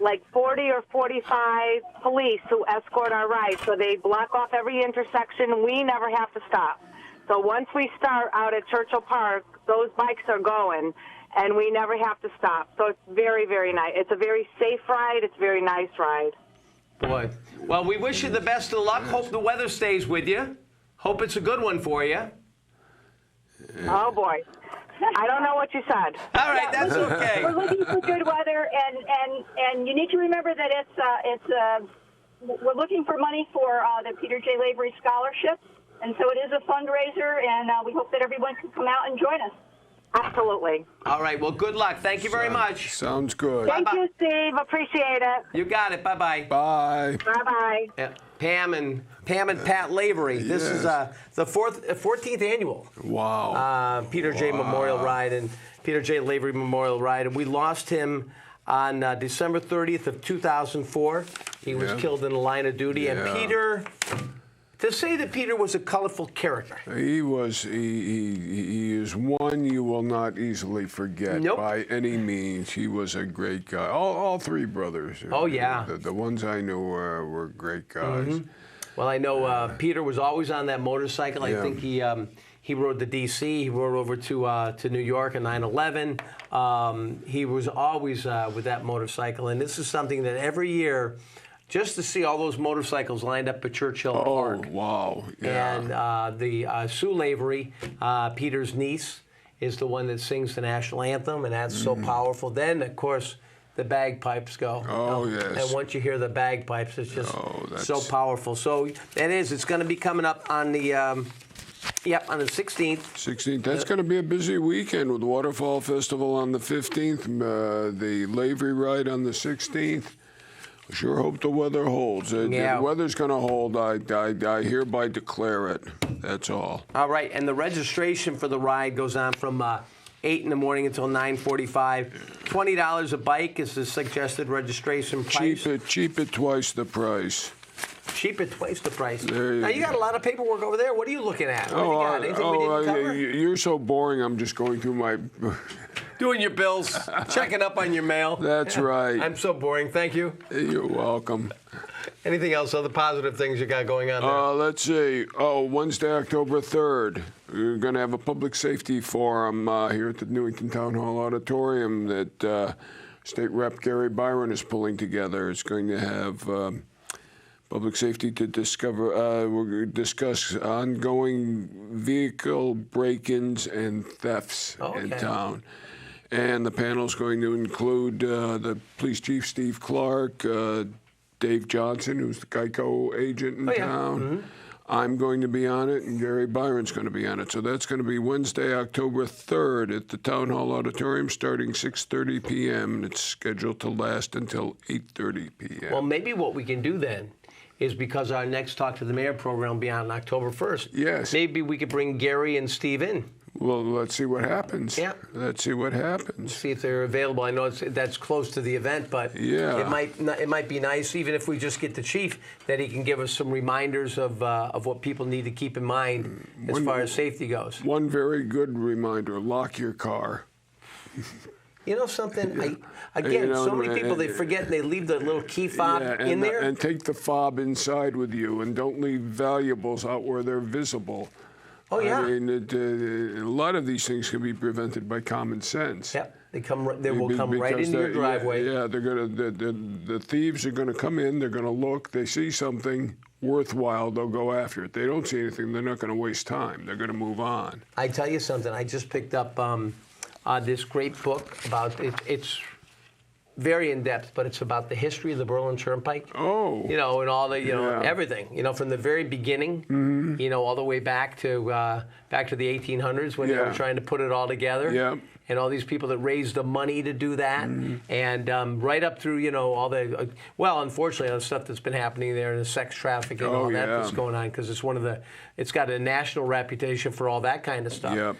like 40 or 45 police who escort our rides. So they block off every intersection. We never have to stop. So once we start out at Churchill Park, those bikes are going, and we never have to stop. So it's very, very nice. It's a very safe ride. It's a very nice ride. Boy. Well, we wish you the best of luck. Hope the weather stays with you. Hope it's a good one for you. Oh, boy. I don't know what you said. All right, that's okay. We're looking for good weather, and you need to remember that we're looking for money for the Peter J. Lavery Scholarship, and so it is a fundraiser, and we hope that everyone can come out and join us. Absolutely. All right, well, good luck. Thank you very much. Sounds good. Thank you, Steve. Appreciate it. You got it. Bye-bye. Bye. Bye-bye. Yeah. Pam and Pat Lavery. This is the 14th annual Peter J. Memorial Ride and Peter J. Lavery Memorial Ride. And we lost him on December 30th of 2004. He was killed in the line of duty. And Peter... To say that Peter was a colorful character. He was. He is one you will not easily forget by any means. He was a great guy. All three brothers. Oh, yeah. The ones I knew were great guys. Mm-hmm. Well, I know Peter was always on that motorcycle. I think he rode the D.C. He rode over to New York in 9/11. He was always with that motorcycle. And this is something that every year... Just to see all those motorcycles lined up at Churchill Park. Oh, wow. Yeah. And Sue Lavery, Peter's niece, is the one that sings the national anthem, and that's so powerful. Then, of course, the bagpipes go. Oh, yes. And once you hear the bagpipes, it's just so powerful. So it's going to be coming up on the... on the 16th. 16th. That's going to be a busy weekend with the Waterfall Festival on the 15th, the Lavery Ride on the 16th. I sure hope the weather holds. The weather's going to hold. I hereby declare it. That's all. All right, and the registration for the ride goes on from 8 in the morning until 9:45. $20 a bike is the suggested registration price. Cheap at twice the price. Cheap at twice the price. Now, you got a lot of paperwork over there. What are you looking at? What do you got? You're so boring. I'm just going through my... Doing your bills, checking up on your mail. That's right. I'm so boring. Thank you. You're welcome. Anything else, other positive things you got going on there? Let's see. Wednesday, October 3rd, we're going to have a public safety forum here at the Newington Town Hall Auditorium that State Rep Gary Byron is pulling together. It's going to have public safety to we're going to discuss ongoing vehicle break-ins and thefts in town. And the panel is going to include the police chief, Steve Clark, Dave Johnson, who's the Geico agent in town. Mm-hmm. I'm going to be on it, and Gary Byron's going to be on it. So that's going to be Wednesday, October 3rd at the Town Hall Auditorium starting 6:30 p.m. And it's scheduled to last until 8:30 p.m. Well, maybe what we can do then is because our next Talk to the Mayor program will be on October 1st. Yes. Maybe we could bring Gary and Steve in. Well, let's see what happens. Yeah. Let's see what happens. See if they're available. I know that's close to the event, but it might be nice, even if we just get the chief, that he can give us some reminders of what people need to keep in mind as far as safety goes. One very good reminder: lock your car. You know something? So many people, they forget and they leave the little key fob in there. And take the fob inside with you, and don't leave valuables out where they're visible. Oh, yeah. I mean, a lot of these things can be prevented by common sense. Yep. They will come right into your driveway. Yeah, they're gonna. The thieves are gonna come in. They're gonna look. They see something worthwhile, they'll go after it. They don't see anything. They're not gonna waste time. They're gonna move on. I tell you something. I just picked up this great book about it. It's very in-depth, but it's about the history of the Berlin Turnpike. Oh. And all the, everything. From the very beginning, all the way back to the 1800s when they were trying to put it all together. Yeah. and all these people that raised the money to do that, and right up through, all the, well, unfortunately, all the stuff that's been happening there, the sex trafficking and all that that's going on, because it's got a national reputation for all that kind of stuff. Yep.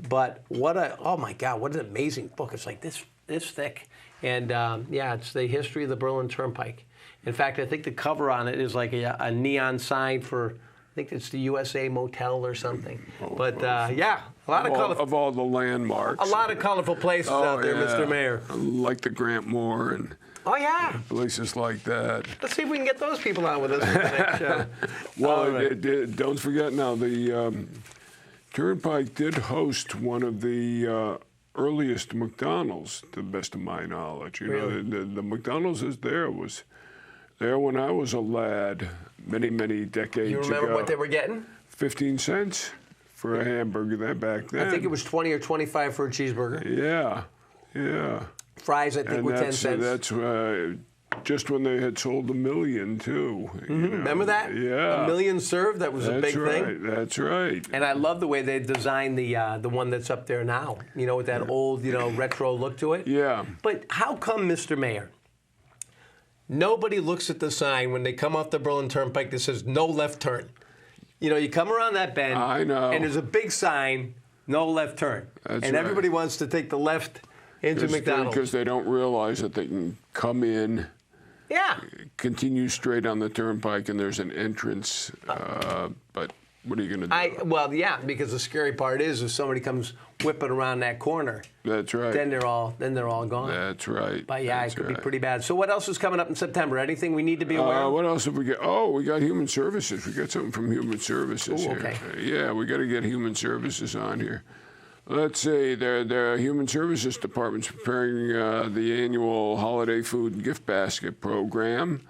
But oh my God, what an amazing book. It's like this thick. And it's the history of the Berlin Turnpike. In fact, I think the cover on it is like a neon sign for, I think it's the USA Motel or something. But a lot of colorful. Of all the landmarks. A lot of colorful places out there, Mr. Mayor. Like the Grant Moore and places like that. Let's see if we can get those people on with us for the next show. Well, don't forget now, the Turnpike did host one of the earliest McDonald's, to the best of my knowledge. Really? The McDonald's was there when I was a lad, many, many decades ago. You remember what they were getting? 15 cents for a hamburger back then. I think it was 20 or 25 for a cheeseburger. Yeah. Fries, I think, were 10 cents. That's just when they had sold 1 million, too. Remember that? Yeah. 1 million served? That was a big thing. That's right. And I love the way they designed the one that's up there now, with that old, retro look to it. Yeah. But how come, Mr. Mayor, nobody looks at the sign when they come off the Berlin Turnpike that says no left turn? You come around that bend, I know. and there's a big sign, no left turn. That's and right. everybody wants to take the left into McDonald's. Because they don't realize that they can come in, continue straight on the turnpike, and there's an entrance. But what are you going to do? Because the scary part is if somebody comes whipping around that corner. That's right. Then they're all gone. That's right. But it could be pretty bad. So what else is coming up in September? Anything we need to be aware of? What else have we got? Oh, we got Human Services. We got something from Human Services here. Okay. Yeah, we got to get Human Services on here. Let's see, their Human Services Department's preparing the annual Holiday Food and Gift Basket program.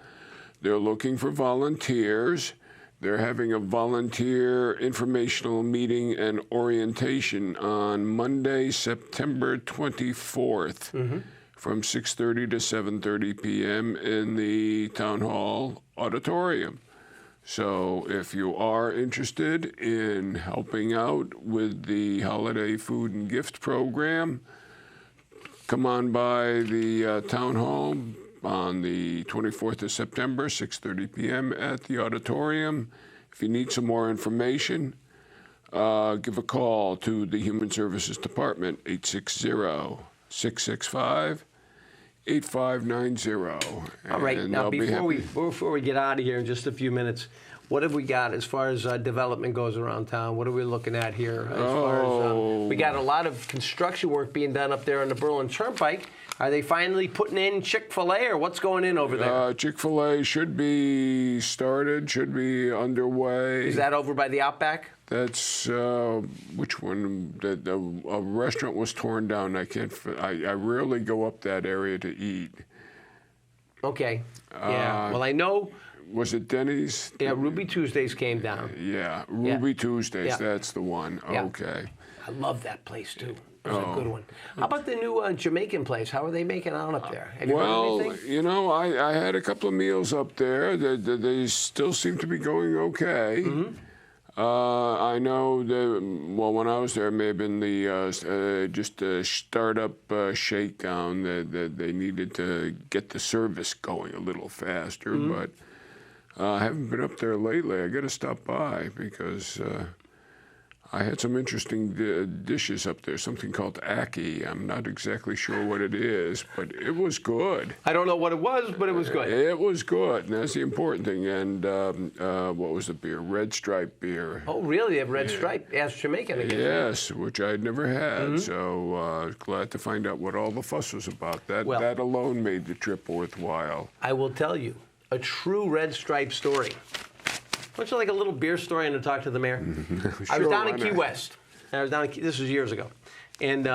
They're looking for volunteers. They're having a volunteer informational meeting and orientation on Monday, September 24th from 6:30 to 7:30 p.m. in the Town Hall Auditorium. So if you are interested in helping out with the Holiday Food and Gift Program, come on by the Town Hall on the 24th of September, 6:30 p.m. at the auditorium. If you need some more information, give a call to the Human Services Department, 860-665-8590. All right. Now, before we get out of here in just a few minutes, what have we got as far as development goes around town? What are we looking at here? We got a lot of construction work being done up there on the Berlin Turnpike. Are they finally putting in Chick-fil-A, or what's going in over there? Chick-fil-A should be started, should be underway. Is that over by the Outback? That's which one? A restaurant was torn down. I rarely go up that area to eat. Okay. Yeah. Well, I know. Was it Denny's? Yeah, Ruby Tuesdays came down. Yeah, Ruby Tuesdays. Yeah. That's the one. Yeah. Okay. I love that place too. It was a good one. How about the new Jamaican place? How are they making out up there? Have you heard anything? I had a couple of meals up there. They still seem to be going okay. I know when I was there, it may have been just a startup shakedown that they needed to get the service going a little faster. But I haven't been up there lately. I got to stop by because I had some interesting dishes up there, something called ackee. I'm not exactly sure what it is, but it was good. I don't know what it was, but it was good. It was good, and that's the important thing. And what was the beer? Red Stripe beer. Oh, really? They have Red Stripe? Ask Jamaican again. Yes, which I'd never had. So glad to find out what all the fuss was about. That alone made the trip worthwhile. I will tell you, a true Red Stripe story. What's like a little beer story and to talk to the mayor? Sure, I was down in Key West. This was years ago. And,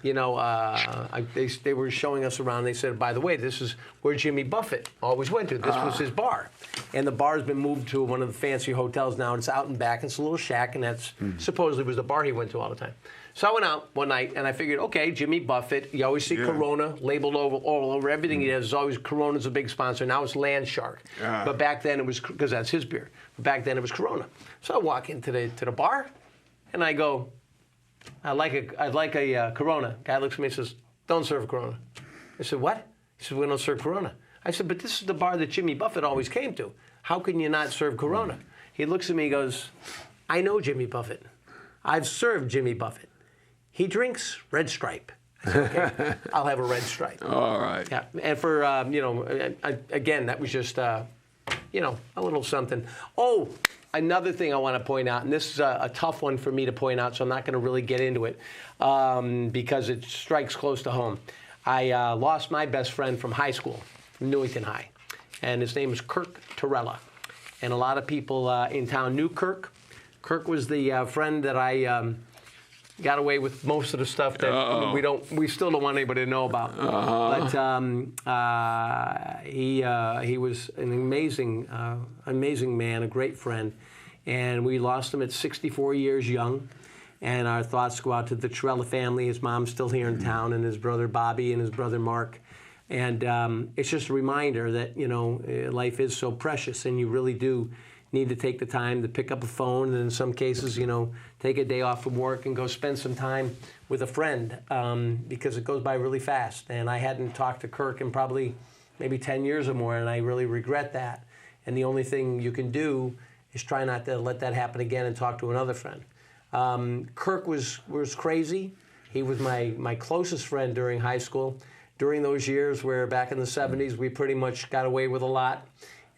they were showing us around. They said, by the way, this is where Jimmy Buffett always went to. This was his bar. And the bar's been moved to one of the fancy hotels now. It's out and back. It's a little shack, and that's supposedly was the bar he went to all the time. So I went out one night, and I figured, okay, Jimmy Buffett. You always see Corona labeled all over everything he does. Is always Corona's a big sponsor. Now it's Land Shark. But back then it was, because that's his beer. But back then it was Corona. So I walk into the bar, and I go, I'd like a Corona. Guy looks at me and says, don't serve Corona. I said, what? He said, we don't serve Corona. I said, but this is the bar that Jimmy Buffett always came to. How can you not serve Corona? He looks at me and goes, I know Jimmy Buffett. I've served Jimmy Buffett. He drinks Red Stripe. I said, okay, I'll have a Red Stripe. All right. Yeah, and for, again, that was just, a little something. Oh, another thing I want to point out, and this is a tough one for me to point out, so I'm not going to really get into it because it strikes close to home. I lost my best friend from high school, from Newington High, and his name is Kirk Torella. And a lot of people in town knew Kirk. Kirk was the friend that I got away with most of the stuff that we still don't want anybody to know about. But he was an amazing man, a great friend, and we lost him at 64 years young. And our thoughts go out to the Torella family. His mom's still here in town, and his brother Bobby and his brother Mark. And it's just a reminder that life is so precious, and you really do need to take the time to pick up a phone, and in some cases, take a day off from work and go spend some time with a friend because it goes by really fast. And I hadn't talked to Kirk in probably maybe 10 years or more, and I really regret that. And the only thing you can do is try not to let that happen again and talk to another friend. Kirk was crazy. He was my closest friend during high school. During those years where back in the 70s, we pretty much got away with a lot.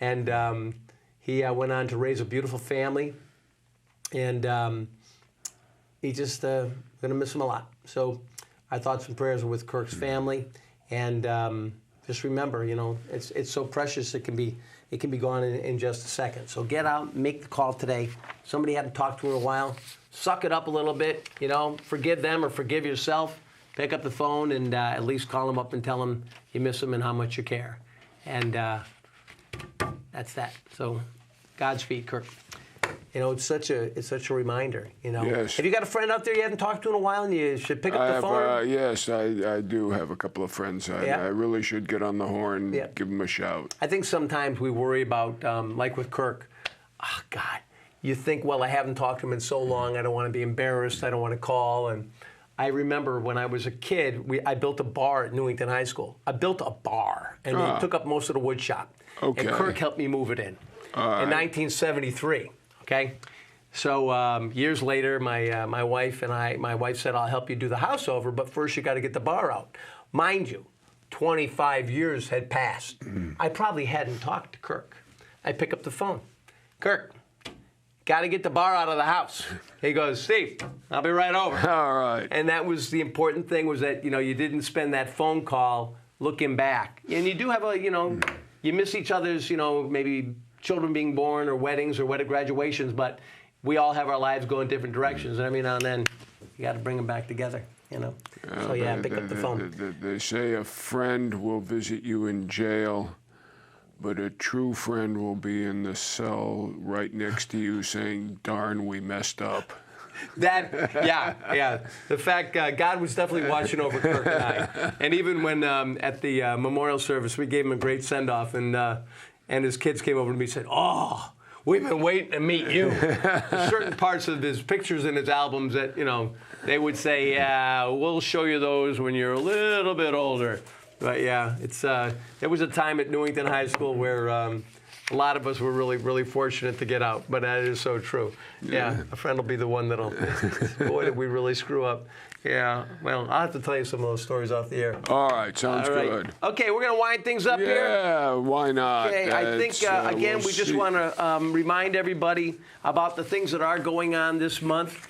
And he went on to raise a beautiful family, and he just going to miss him a lot. So our thoughts and prayers are with Kirk's family, and just remember, it's so precious. It can be gone in just a second. So get out, make the call today. Somebody hadn't talked to in a while. Suck it up a little bit. Forgive them or forgive yourself. Pick up the phone and at least call them up and tell them you miss them and how much you care. And that's that. So, Godspeed, Kirk. It's such a reminder. Yes. Have you got a friend out there you haven't talked to in a while, and you should pick up the phone? Yes, I do have a couple of friends. I really should get on the horn, give them a shout. I think sometimes we worry about, like with Kirk, oh God, you think, well, I haven't talked to him in so long. I don't want to be embarrassed. I don't want to call. And I remember when I was a kid, I built a bar at Newington High School. I built a bar, and we took up most of the wood shop. Okay. And Kirk helped me move it in 1973. Okay, so years later, my wife said, I'll help you do the house over, but first you got to get the bar out. Mind you, 25 years had passed. I probably hadn't talked to Kirk. I pick up the phone. Kirk, got to get the bar out of the house. He goes, Steve, I'll be right over. All right. And that was the important thing, was that, you didn't spend that phone call looking back. And you do have you miss each other's, maybe children being born or weddings or wedding graduations, but we all have our lives go in different directions. And every now and then, you got to bring them back together, So, pick up the phone. They say a friend will visit you in jail, but a true friend will be in the cell right next to you saying, darn, we messed up. The fact God was definitely watching over Kirk and I. And even when at the memorial service, we gave him a great send-off, and his kids came over to me and said, oh, we've been waiting to meet you. There's certain parts of his pictures in his albums that, they would say, yeah, we'll show you those when you're a little bit older. But yeah, there was a time at Newington High School where a lot of us were really, really fortunate to get out. But that is so true. Yeah, a friend will be the one that'll, boy, did we really screw up. Yeah, well, I'll have to tell you some of those stories off the air. All right, sounds good. Okay, we're going to wind things up here. Yeah, why not? Okay, I think, again, we just want to remind everybody about the things that are going on this month.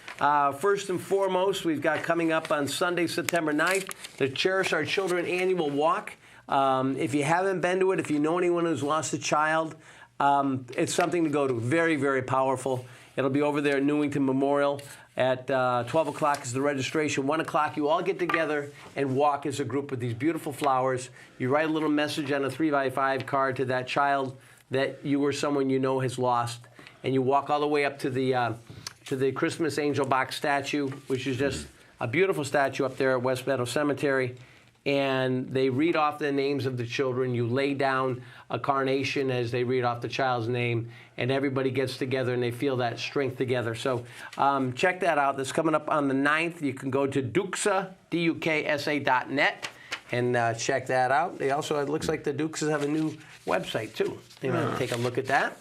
First and foremost, we've got coming up on Sunday, September 9th, the Cherish Our Children Annual Walk. If you haven't been to it, if you know anyone who's lost a child, it's something to go to. Very, very powerful. It'll be over there at Newington Memorial. At 12 o'clock is the registration. 1 o'clock, you all get together and walk as a group with these beautiful flowers. You write a little message on a 3x5 card to that child that you or someone you know has lost. And you walk all the way up to the Christmas Angel Box statue, which is just a beautiful statue up there at West Meadow Cemetery. and they read off the names of the children. You lay down a carnation as they read off the child's name, and everybody gets together and they feel that strength together. So check that out. That's coming up on the 9th. You can go to Duksa, DUKSA.net, and check that out. They also, it looks like the Dukes have a new website too. You want to take a look at that.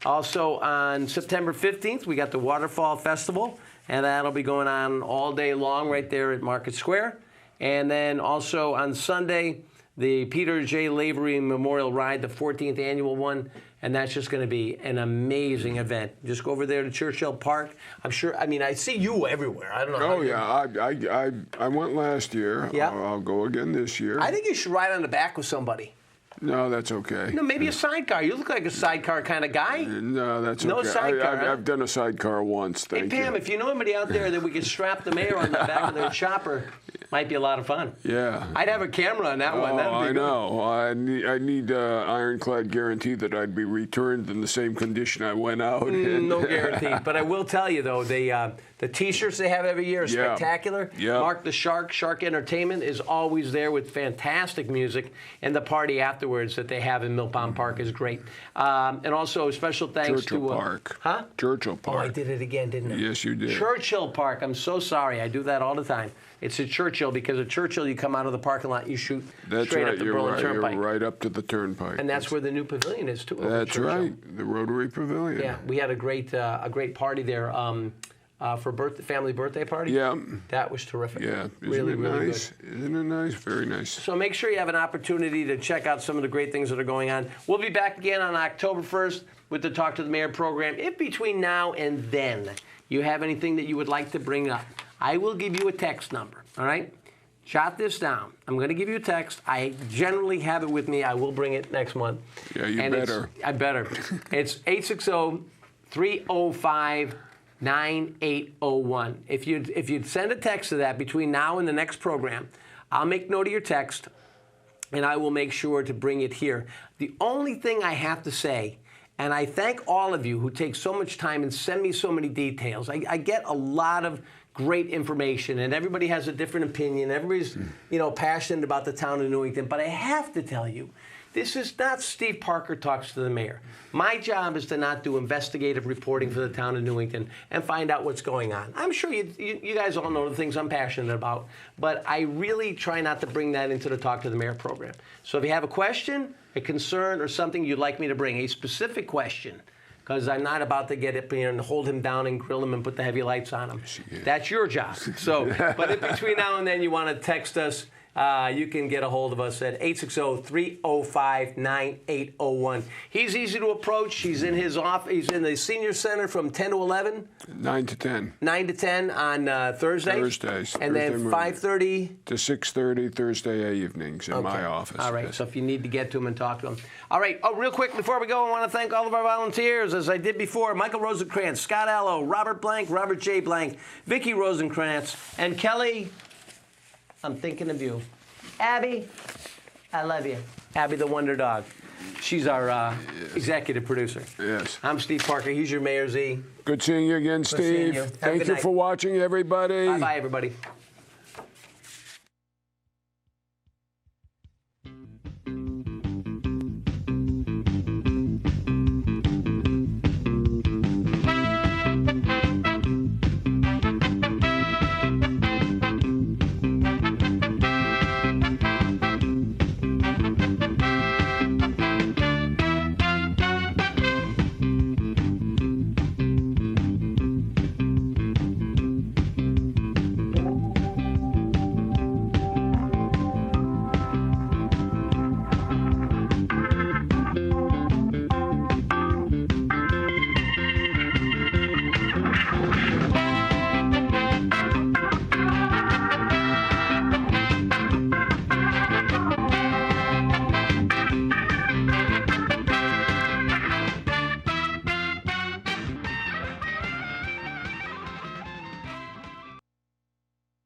Also on September 15th, we got the Waterfall Festival, and that'll be going on all day long right there at Market Square. And then also on Sunday, the Peter J. Lavery Memorial Ride, the 14th annual one, and that's just going to be an amazing event. Just go over there to Churchill Park. I'm sure, I mean, I see you everywhere. I don't know. Oh, yeah. I went last year. Yeah. I'll go again this year. I think you should ride on the back with somebody. No, that's okay. No, maybe a sidecar. You look like a sidecar kind of guy. No, that's no okay. No sidecar. I've done a sidecar once. Thank Pam, you. if you know anybody out there that we could strap the mayor on the back of their chopper, might be a lot of fun. Yeah. I'd have a camera on that one. That'd be I good. know. I need ironclad guarantee that I'd be returned in the same condition I went out in. No guarantee. But I will tell you, though, the T-shirts they have every year are spectacular. Yeah. Mark the Shark. Shark Entertainment is always there with fantastic music, and the party afterwards that they have in Mill Pond Park is great. And also special thanks Churchill to Park. Huh? Churchill Park. Oh, I did it again, didn't I? Yes, you did. Churchill Park. I'm so sorry. I do that all the time. It's at Churchill because at Churchill you come out of the parking lot, you shoot straight up the Berlin Turnpike. You're right up to the Turnpike. And that's where the new pavilion is too. That's right, the Rotary Pavilion. Yeah, we had a great party there for family birthday party. Yeah, that was terrific. Yeah, really nice? Good. Isn't it nice? Very nice. So make sure you have an opportunity to check out some of the great things that are going on. We'll be back again on October 1st with the Talk to the Mayor program. If between now and then you have anything that you would like to bring up, I will give you a text number. All right. Jot this down. I'm going to give you a text. I generally have it with me. I will bring it next month. Yeah, you better. I better. It's 860-305-9801. If you'd send a text to that between now and the next program, I'll make note of your text, and I will make sure to bring it here. The only thing I have to say, and I thank all of you who take so much time and send me so many details. I get a lot of great information, and everybody has a different opinion. Everybody's, passionate about the town of Newington. But I have to tell you, this is not Steve Parker Talks to the Mayor. My job is to not do investigative reporting for the town of Newington and find out what's going on. I'm sure you guys all know the things I'm passionate about, but I really try not to bring that into the Talk to the Mayor program. So if you have a question, a concern, or something you'd like me to bring, a specific question, because I'm not about to get up here and hold him down and grill him and put the heavy lights on him. That's your job. So, but if between now and then you want to text us, you can get a hold of us at 860-305-9801. He's easy to approach. He's in his office. He's in the senior center from 10 to 11. 9 to 10. 9 to 10 on Thursdays. Thursdays. And then 5:30 to 6:30 Thursday evenings in my office. All right. So if you need to get to him and talk to him. All right. Oh, real quick before we go, I want to thank all of our volunteers, as I did before: Michael Rosenkrantz, Scott Allo, Robert Blank, Robert J. Blank, Vicky Rosenkrantz, and Kelly. I'm thinking of you. Abby, I love you. Abby the Wonder Dog. She's our executive producer. Yes. I'm Steve Parker. He's your Mayor Z. Good seeing you again, Steve. Good seeing you. Thank you for watching, everybody. Bye-bye, everybody.